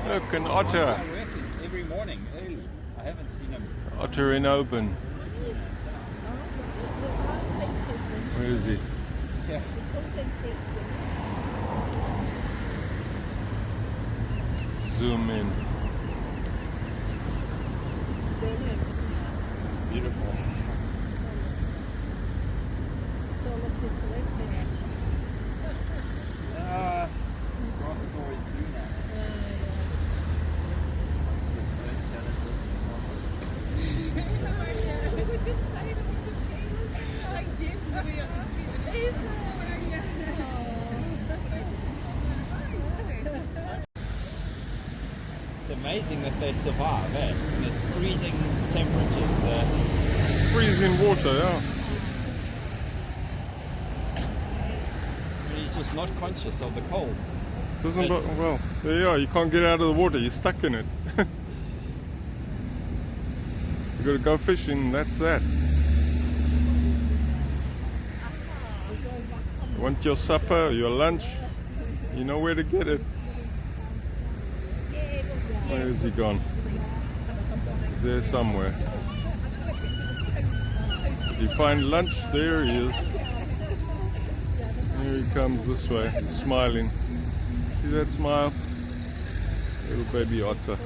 Look, an otter. Every morning, early. I haven't seen him. Otter in Oban. Where is he? Yeah. Zoom in. It's beautiful. Grass is always greener. It's amazing that they survive, eh? In the freezing temperatures. Freezing water, yeah. He's just not conscious of the cold. Doesn't well, there you are, you can't get out of the water, you're stuck in it. You gotta go fishing, that's that. You want your supper, your lunch, you know where to get it. Where is he gone? He's there somewhere. Did you find lunch? There he is. Here he comes this way, he's smiling. See that smile? Little baby otter.